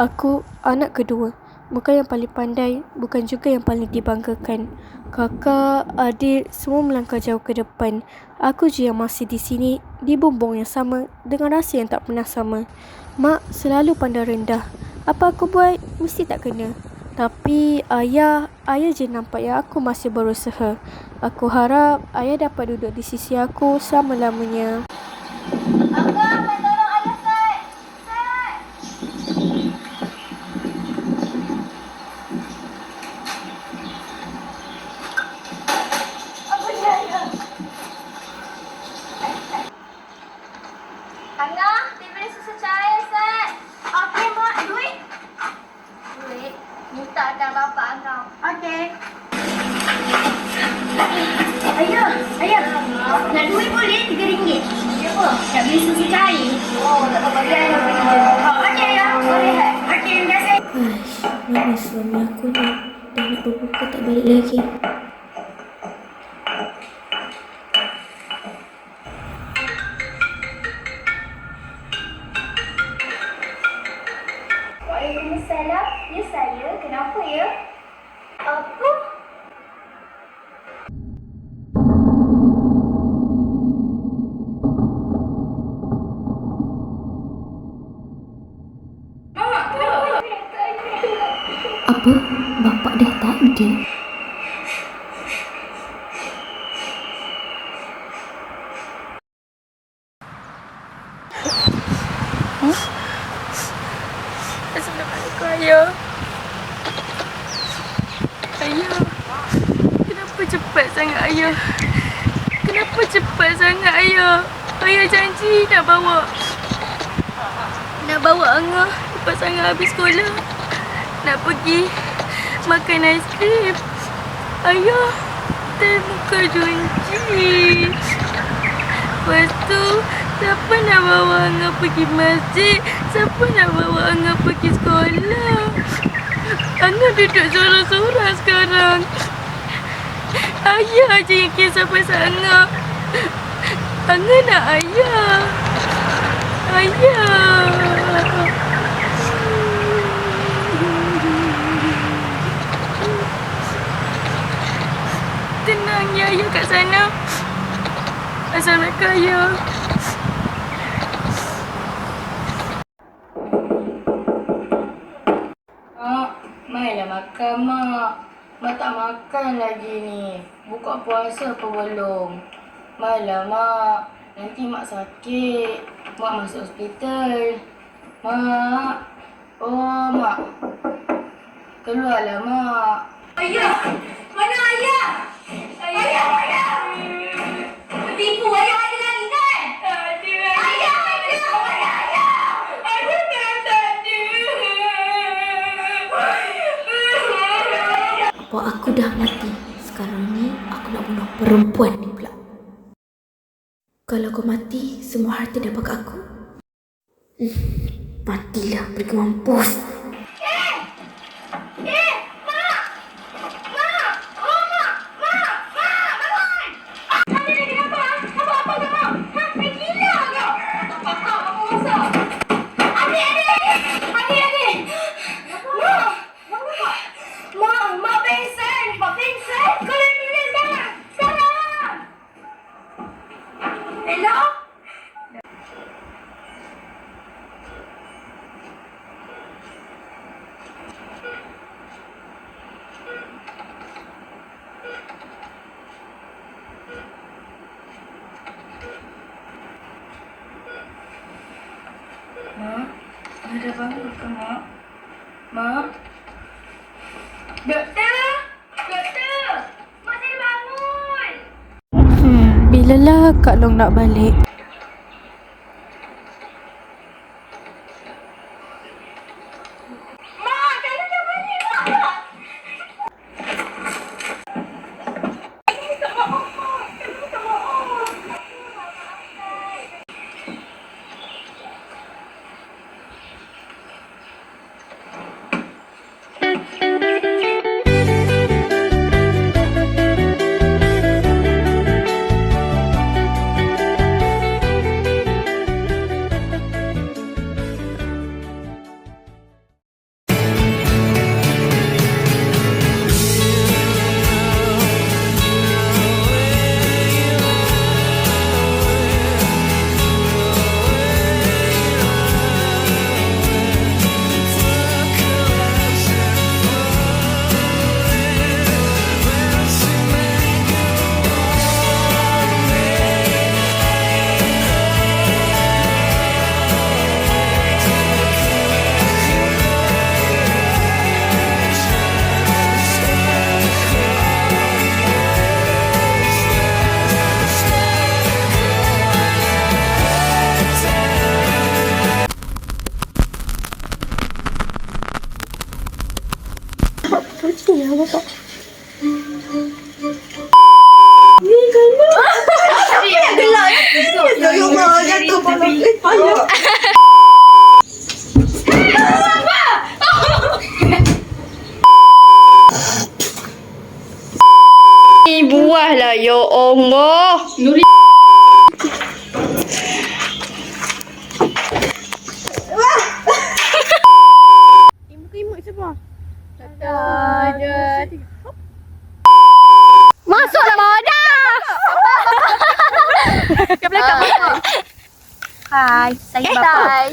Aku anak kedua. Bukan yang paling pandai, bukan juga yang paling dibanggakan. Kakak, adik, semua melangkah jauh ke depan. Aku je yang masih di sini, di bumbung yang sama, dengan rasa yang tak pernah sama. Mak selalu pandang rendah. Apa aku buat, mesti tak kena. Tapi ayah je nampak yang aku masih berusaha. Aku harap ayah dapat duduk di sisi aku selama-lamanya. Abang, mai tolong ayah, Sat. Sat. Apa dia, ayah? Angah, beli susu cair, Sat. Okey, Mak. Duit? Duit? Minta dah bapak Angah. Okey. Ayah. Nak duit boleh RM3. Siapa? Nak beli susu cair. Oh, tak apa bagi ayah pergi je. Oh, okey ayah. Boleh. Okey, terima kasih. Mana suami aku ni? Dah nak berbuka tak balik lagi. Waalaikumsalam. Ya saya. Kenapa ya? Apa? Apa? Bapak dah tak ada? Assalamualaikum, ayah. Ayah, kenapa cepat sangat ayah? Kenapa cepat sangat ayah? Ayah janji nak bawa Angah lepas Angah habis sekolah. Nak pergi makan aiskrim. Ayah, tak buka janji. Lepas tu, siapa nak bawa Angah pergi masjid? Siapa nak bawa Angah pergi sekolah? Angah duduk sorang-sorang sekarang. Ayah je yang kisah pasal Angah. Angah nak ayah. Ayah. Tenang ya ayah kat sana. Assalamualaikum ayah. Mak, mainlah makan, Mak. Mak tak makan lagi ni. Buka puasa apa belum? Mainlah, Mak. Nanti Mak sakit. Mak masuk hospital. Mak. Oh, Mak. Keluarlah, Mak. Ayah! Mana ayah? Ayah! Tipu ayah ada lagi kan? Ada. Ayah! Ayah tak ada. Apa aku dah mati? Sekarang ni aku nak bunuh perempuan ni pula. Kalau kau mati, semua harta dapat kat aku. Matilah, pergi mampus. Mak, ada bangun ke, Mak? Mak? Doktor! Mak saya bangun! Bilalah Kak Long nak balik? Buahlah ya Allah. Imut semua. Ada. Masuklah bawah dah. Ke belakang. Hai, saya bapa.